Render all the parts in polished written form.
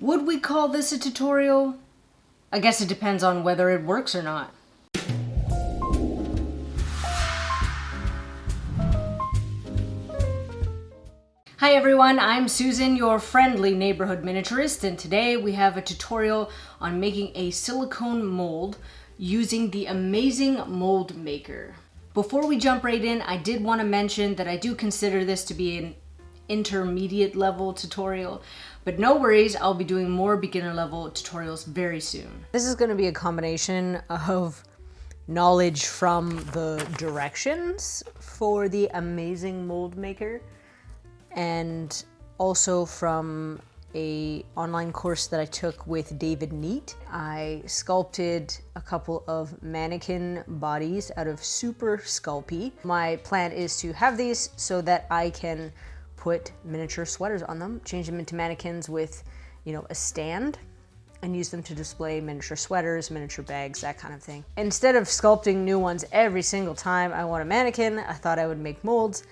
Would we call this a tutorial? I guess it depends on whether it works or not. Hi everyone, I'm Susan, your friendly neighborhood miniaturist, and today we have a tutorial on making a silicone mold using the Amazing Mold Maker. Before we jump right in, I did want to mention that I do consider this to be an intermediate level tutorial, but no worries, I'll be doing more beginner level tutorials very soon. This is going to be a combination of knowledge from the directions for the Amazing Mold Maker and also from an online course that I took with David Neat. I sculpted a couple of mannequin bodies out of Super Sculpey. My plan is to have these so that I can put miniature sweaters on them, change them into mannequins with, a stand, and use them to display miniature sweaters, miniature bags, that kind of thing. Instead of sculpting new ones every single time I want a mannequin, I thought I would make molds,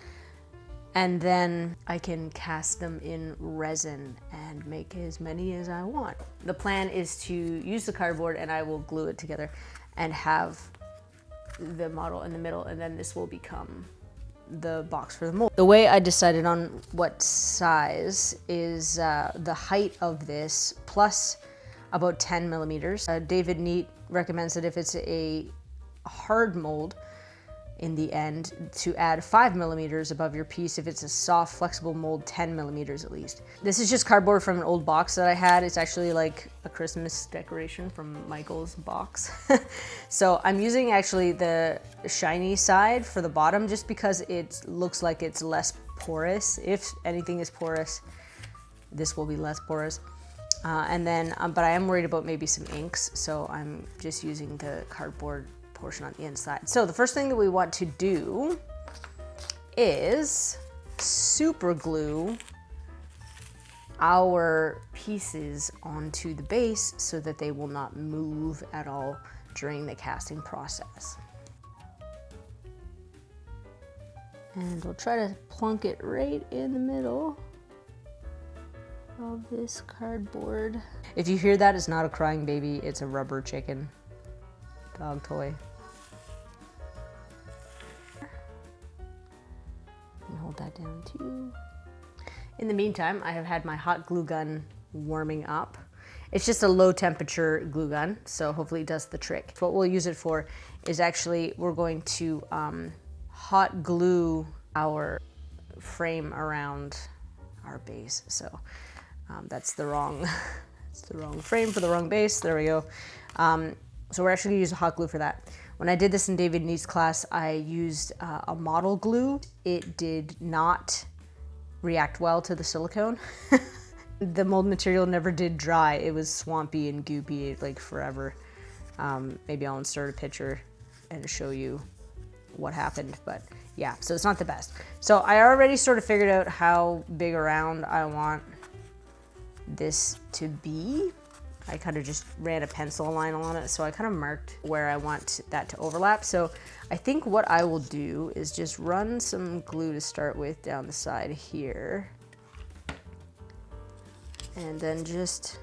and then I can cast them in resin and make as many as I want. The plan is to use the cardboard and I will glue it together and have the model in the middle, and then this will become the box for the mold. The way I decided on what size is the height of this plus about 10 millimeters. David Neat recommends that if it's a hard mold, in the end, to add 5 millimeters above your piece. If it's a soft, flexible mold, 10 millimeters at least. This is just cardboard from an old box that I had. It's actually like a Christmas decoration from Michael's box. So I'm using actually the shiny side for the bottom just because it looks like it's less porous. If anything is porous, this will be less porous. And then, but I am worried about maybe some inks, so I'm just using the cardboard portion on the inside. So the first thing that we want to do is super glue our pieces onto the base so that they will not move at all during the casting process. And we'll try to plunk it right in the middle of this cardboard. If you hear that, it's not a crying baby, it's a rubber chicken dog toy. Hold that down too. In the meantime, I have had my hot glue gun warming up. It's just a low temperature glue gun, so hopefully it does the trick. What we'll use it for is actually we're going to hot glue our frame around our base. So that's the wrong, it's the wrong frame for the wrong base. There we go. So we're actually gonna use hot glue for that. When I did this in David Neat's class, I used a model glue. It did not react well to the silicone. The mold material never did dry. It was swampy and goopy like forever. Maybe I'll insert a picture and show you what happened, but yeah, so it's not the best. So I already sort of figured out how big around I want this to be. I kind of just ran a pencil line on it, so I kind of marked where I want that to overlap. So I think what I will do is just run some glue to start with down the side here, and then just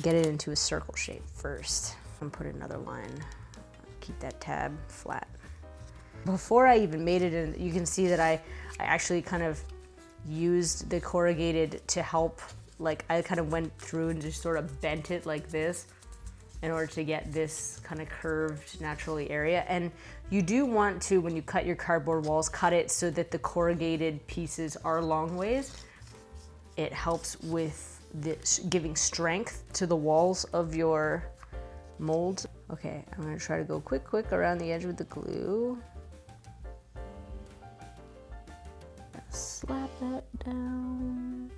get it into a circle shape first. And put another line, keep that tab flat. Before I even made it in, you can see that I actually kind of used the corrugated to help. Like I kind of went through and just sort of bent it like this in order to get this kind of curved naturally area. And you do want to, when you cut your cardboard walls, cut it so that the corrugated pieces are long ways. It helps with this, giving strength to the walls of your mold. Okay, I'm gonna try to go quick around the edge with the glue. Slap that down.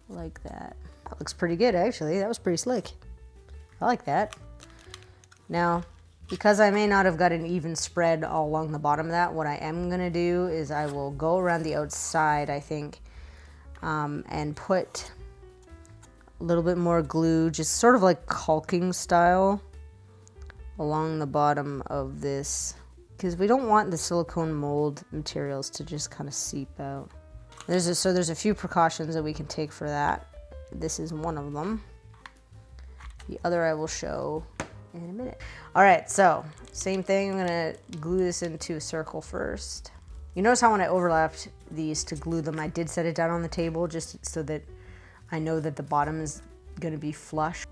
Like that. That looks pretty good actually. That was pretty slick. I like that. Now, because I may not have got an even spread all along the bottom of that, what I am gonna do is I will go around the outside, I think, and put a little bit more glue, just sort of like caulking style, along the bottom of this, because we don't want the silicone mold materials to just kind of seep out. There's a few precautions that we can take for that. This is one of them. The other I will show in a minute. All right, so same thing. I'm gonna glue this into a circle first. You notice how when I overlapped these to glue them, I did set it down on the table just so that I know that the bottom is gonna be flush.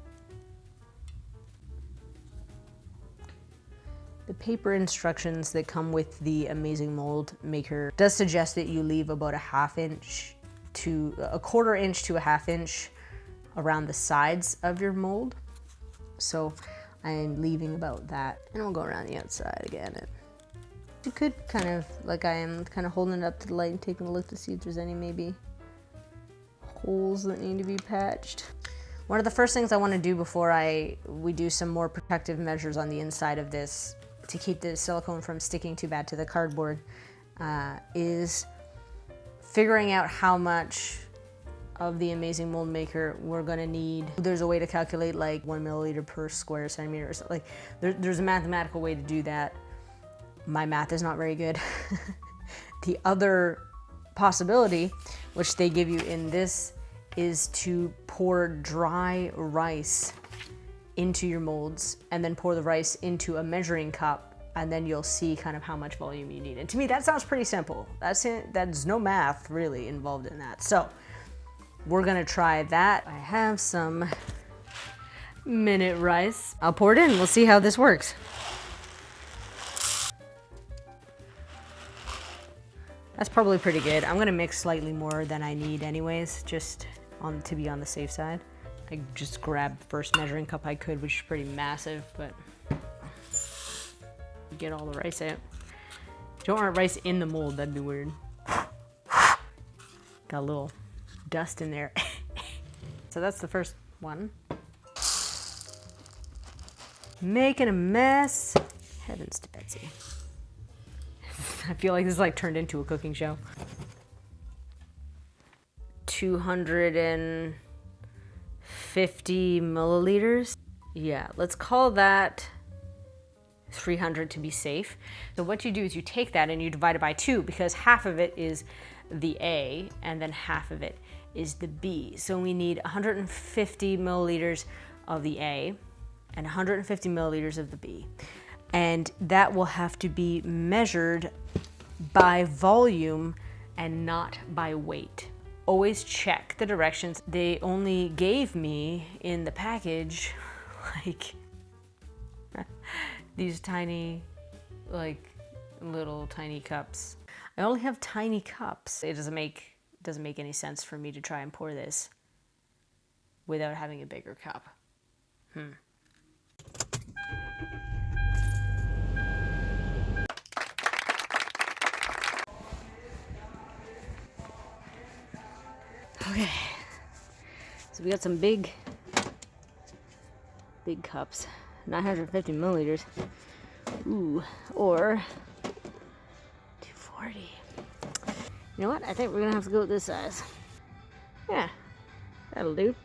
The paper instructions that come with the Amazing Mold Maker does suggest that you leave about a 1/2 inch to a 1/4 inch to a 1/2 inch around the sides of your mold. So I'm leaving about that. And we'll go around the outside again. And you could kind of, like I am, kind of holding it up to the light and taking a look to see if there's any maybe holes that need to be patched. One of the first things I want to do before we do some more protective measures on the inside of this to keep the silicone from sticking too bad to the cardboard is figuring out how much of the Amazing Mold Maker we're gonna need. There's a way to calculate like 1 milliliter per square centimeter or something. Like there's a mathematical way to do that. My math is not very good. The other possibility, which they give you in this, is to pour dry rice into your molds and then pour the rice into a measuring cup, and then you'll see kind of how much volume you need. And to me, that sounds pretty simple. That's it. There's no math really involved in that. So we're gonna try that. I have some minute rice. I'll pour it in. We'll see how this works. That's probably pretty good. I'm gonna mix slightly more than I need anyways, just to be on the safe side. I just grabbed the first measuring cup I could, which is pretty massive, but get all the rice out. Don't want rice in the mold, that'd be weird. Got a little dust in there. So that's the first one. Making a mess. Heavens to Betsy. I feel like this is like turned into a cooking show. 250 milliliters. Yeah, let's call that 300 to be safe. So what you do is you take that and you divide it by 2, because half of it is the A and then half of it is the B. So we need 150 milliliters of the A and 150 milliliters of the B. And that will have to be measured by volume and not by weight. Always check the directions. They only gave me in the package like these tiny, like little tiny cups. I only have tiny cups. It doesn't make any sense for me to try and pour this without having a bigger cup. Okay, so we got some big cups, 950 milliliters. Ooh, or 240. You know what? I think we're gonna have to go with this size. Yeah, that'll do.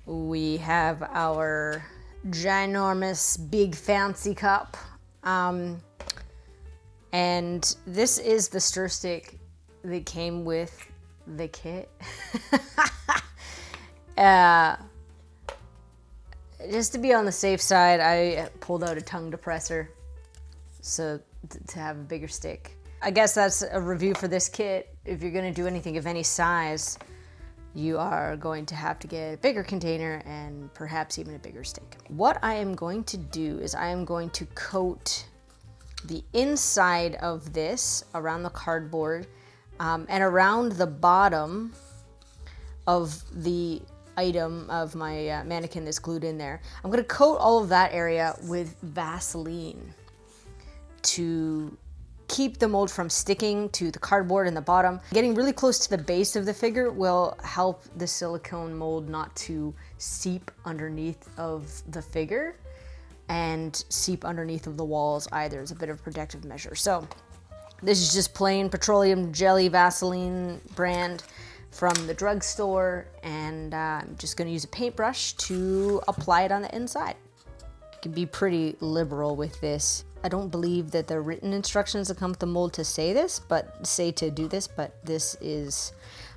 We have our ginormous, big, fancy cup. And this is the stir stick that came with the kit. Just to be on the safe side, I pulled out a tongue depressor so to have a bigger stick. I guess that's a review for this kit. If you're going to do anything of any size, you are going to have to get a bigger container and perhaps even a bigger stick. What I am going to do is I am going to coat the inside of this around the cardboard and around the bottom of the item of my mannequin that's glued in there. I'm gonna coat all of that area with Vaseline to keep the mold from sticking to the cardboard in the bottom. Getting really close to the base of the figure will help the silicone mold not to seep underneath of the figure and seep underneath of the walls either. It's a bit of a protective measure. So this is just plain petroleum jelly Vaseline brand from the drugstore, and I'm just gonna use a paintbrush to apply it on the inside. You can be pretty liberal with this. I don't believe that the written instructions that come with the mold to say to do this, but this is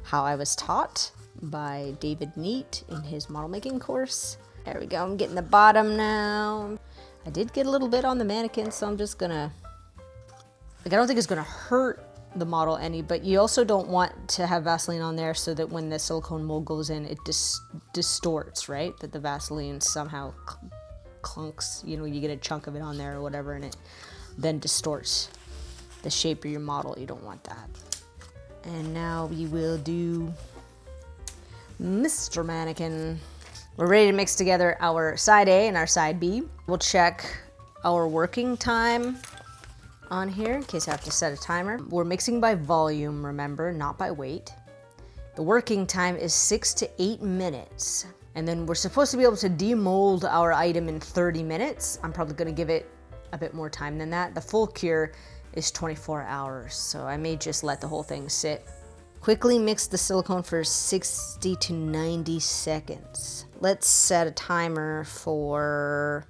how I was taught by David Neat in his model making course. There we go, I'm getting the bottom now. I did get a little bit on the mannequin, so I'm just gonna, I don't think it's gonna hurt the model any, but you also don't want to have Vaseline on there so that when the silicone mold goes in, it distorts, right? That the Vaseline somehow clunks, you know, you get a chunk of it on there or whatever, and it then distorts the shape of your model. You don't want that. And now we will do Mr. Mannequin. We're ready to mix together our side A and our side B. We'll check our working time on here in case I have to set a timer. We're mixing by volume, remember, not by weight. The working time is 6 to 8 minutes. And then we're supposed to be able to demold our item in 30 minutes. I'm probably gonna give it a bit more time than that. The full cure is 24 hours, so I may just let the whole thing sit. Quickly mix the silicone for 60 to 90 seconds. Let's set a timer for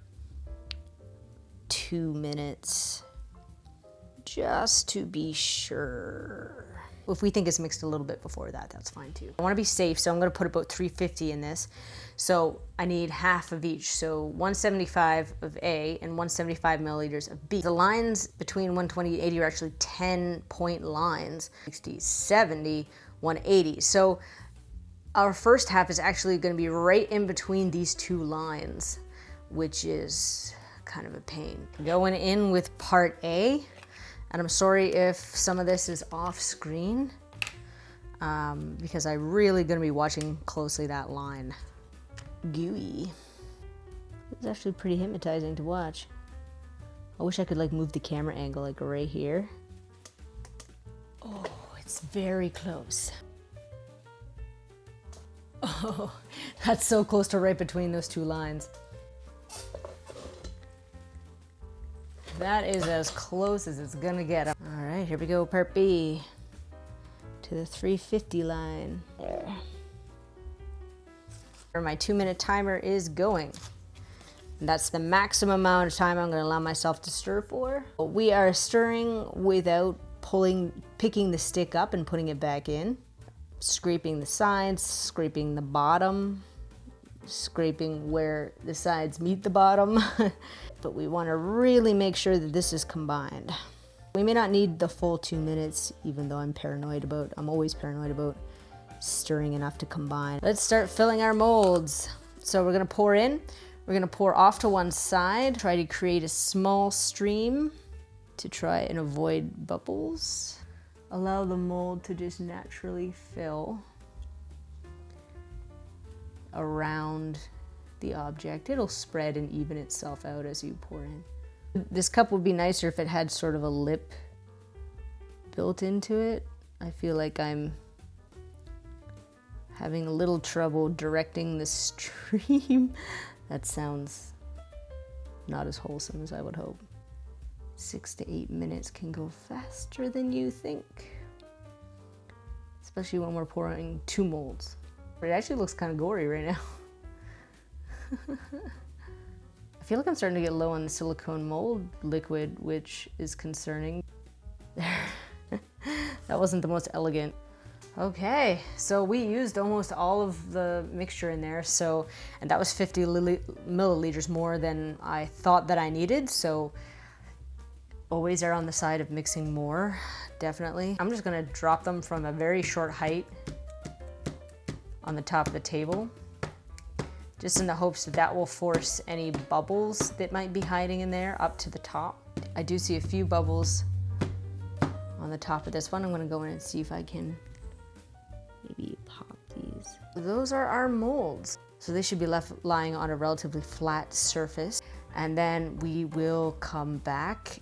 2 minutes. Just to be sure. If we think it's mixed a little bit before that, that's fine too. I want to be safe, so I'm going to put about 350 in this. So I need half of each. So 175 of A and 175 milliliters of B. The lines between 120 and 80 are actually 10-point lines. 60, 70, 180. So our first half is actually going to be right in between these two lines, which is kind of a pain. Going in with part A. And I'm sorry if some of this is off screen because I'm really gonna be watching closely that line. Gooey. It's actually pretty hypnotizing to watch. I wish I could like move the camera angle like right here. Oh, it's very close. Oh, that's so close to right between those two lines. That is as close as it's gonna get. All right, here we go, part B. To the 350 line. There. My 2-minute timer is going. And that's the maximum amount of time I'm gonna allow myself to stir for. We are stirring without picking the stick up and putting it back in. Scraping the sides, scraping the bottom, scraping where the sides meet the bottom. But we want to really make sure that this is combined. We may not need the full 2 minutes, even though I'm always paranoid about stirring enough to combine. Let's start filling our molds. So we're gonna pour in, we're gonna pour off to one side, try to create a small stream to try and avoid bubbles. Allow the mold to just naturally fill around the object. It'll spread and even itself out as you pour in. This cup would be nicer if it had sort of a lip built into it. I feel like I'm having a little trouble directing the stream. That sounds not as wholesome as I would hope. 6 to 8 minutes can go faster than you think. Especially when we're pouring 2 molds. But it actually looks kind of gory right now. I feel like I'm starting to get low on the silicone mold liquid, which is concerning. That wasn't the most elegant. Okay, so we used almost all of the mixture in there, and that was 50 milliliters more than I thought that I needed, so always err on the side of mixing more, definitely. I'm just gonna drop them from a very short height on the top of the table, just in the hopes that that will force any bubbles that might be hiding in there up to the top. I do see a few bubbles on the top of this one. I'm gonna go in and see if I can maybe pop these. Those are our molds. So they should be left lying on a relatively flat surface. And then we will come back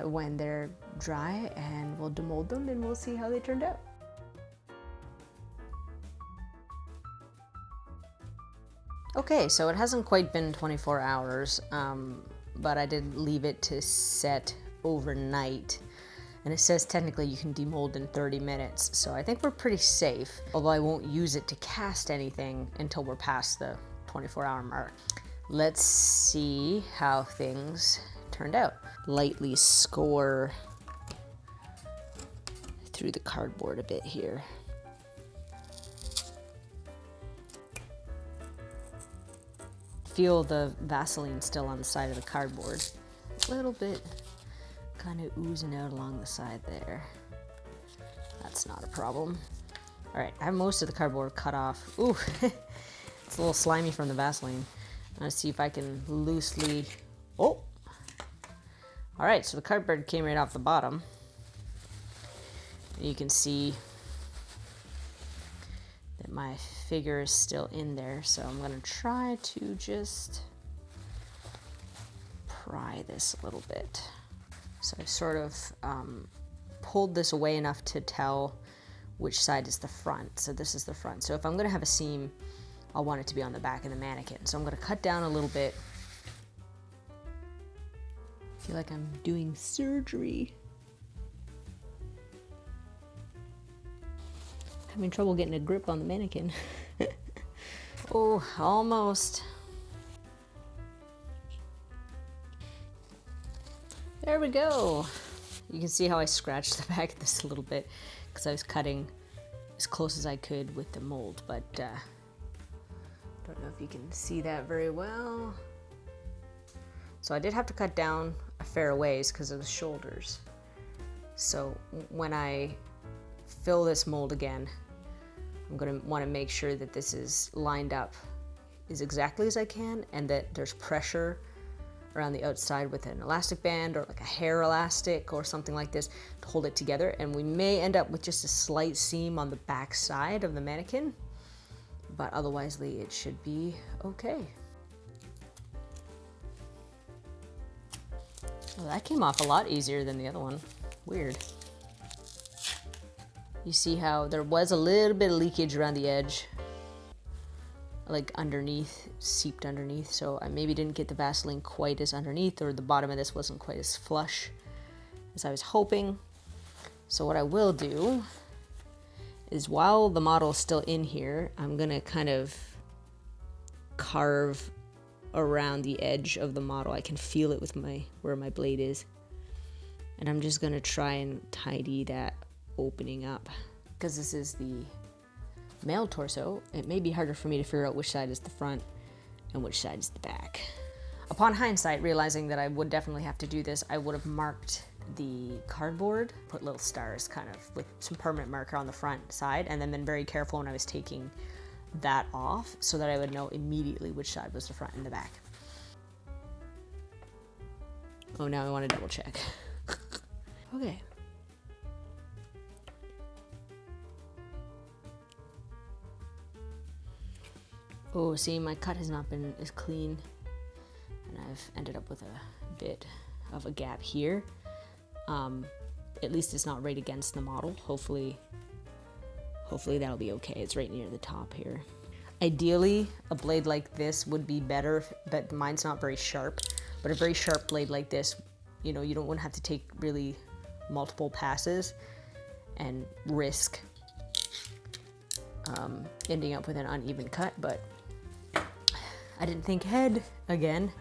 when they're dry and we'll demold them and we'll see how they turned out. Okay, so it hasn't quite been 24 hours, but I did leave it to set overnight. And it says technically you can demold in 30 minutes, so I think we're pretty safe, although I won't use it to cast anything until we're past the 24-hour mark. Let's see how things turned out. Lightly score through the cardboard a bit here. feel the Vaseline still on the side of the cardboard. A little bit kind of oozing out along the side there. That's not a problem. All right, I have most of the cardboard cut off. Ooh, it's a little slimy from the Vaseline. I'm gonna see if I can loosely, oh. All right, so the cardboard came right off the bottom. You can see that my figure is still in there, so I'm gonna try to just pry this a little bit. So I sort of pulled this away enough to tell which side is the front. So this is the front. So if I'm gonna have a seam, I'll want it to be on the back of the mannequin. So I'm gonna cut down a little bit. I feel like I'm doing surgery. Having trouble getting a grip on the mannequin. Oh, almost. There we go. You can see how I scratched the back of this a little bit because I was cutting as close as I could with the mold, but don't know if you can see that very well. So I did have to cut down a fair ways because of the shoulders. So when I fill this mold again, I'm going to want to make sure that this is lined up as exactly as I can and that there's pressure around the outside with an elastic band or like a hair elastic or something like this to hold it together. And we may end up with just a slight seam on the back side of the mannequin, but otherwise it should be okay. Well, that came off a lot easier than the other one. Weird. You see how there was a little bit of leakage around the edge, like underneath, seeped underneath, so I maybe didn't get the Vaseline quite as underneath, or the bottom of this wasn't quite as flush as I was hoping. So what I will do is, while the model is still in here, I'm gonna kind of carve around the edge of the model. I can feel it with where my blade is, and I'm just gonna try and tidy that opening up. Because this is the male torso, it may be harder for me to figure out which side is the front and which side is the back. Upon hindsight, realizing that I would definitely have to do this, I would have marked the cardboard, put little stars kind of with some permanent marker on the front side, and then been very careful when I was taking that off so that I would know immediately which side was the front and the back. Oh, now I want to double check. Okay. Oh, see, my cut has not been as clean, and I've ended up with a bit of a gap here. At least it's not right against the model. Hopefully that'll be okay. It's right near the top here. Ideally, a blade like this would be better, but mine's not very sharp. But a very sharp blade like this, you don't have to take really multiple passes and risk ending up with an uneven cut, but I didn't think ahead again.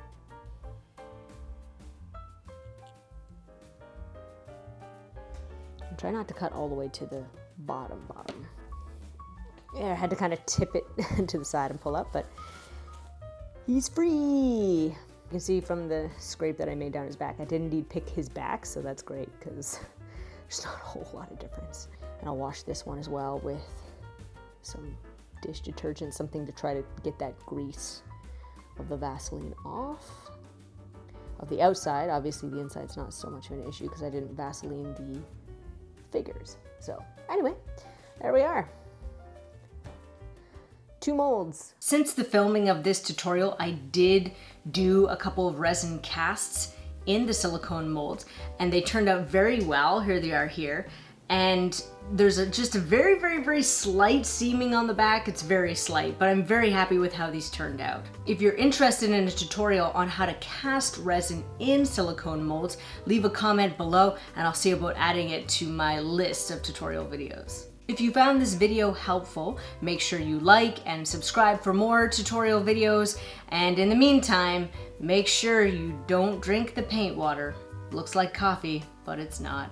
I'm trying not to cut all the way to the bottom. Yeah, I had to kind of tip it to the side and pull up, but he's free. You can see from the scrape that I made down his back, I did indeed pick his back, so that's great because there's not a whole lot of difference. And I'll wash this one as well with some dish detergent, something to try to get that grease of the Vaseline off of the outside. Obviously the inside's not so much of an issue because I didn't Vaseline the figures. So anyway, there we are. 2 molds. Since the filming of this tutorial, I did do a couple of resin casts in the silicone molds, and they turned out very well. Here they are here. And there's just a very, very, very slight seaming on the back. It's very slight, but I'm very happy with how these turned out. If you're interested in a tutorial on how to cast resin in silicone molds, leave a comment below and I'll see about adding it to my list of tutorial videos. If you found this video helpful, make sure you like and subscribe for more tutorial videos. And in the meantime, make sure you don't drink the paint water. Looks like coffee, but it's not.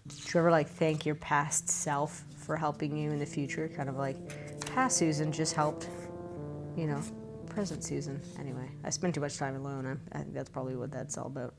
Do you ever thank your past self for helping you in the future? Kind of like, past Susan just helped you know, present season. Anyway, I spend too much time alone. I think that's probably what that's all about.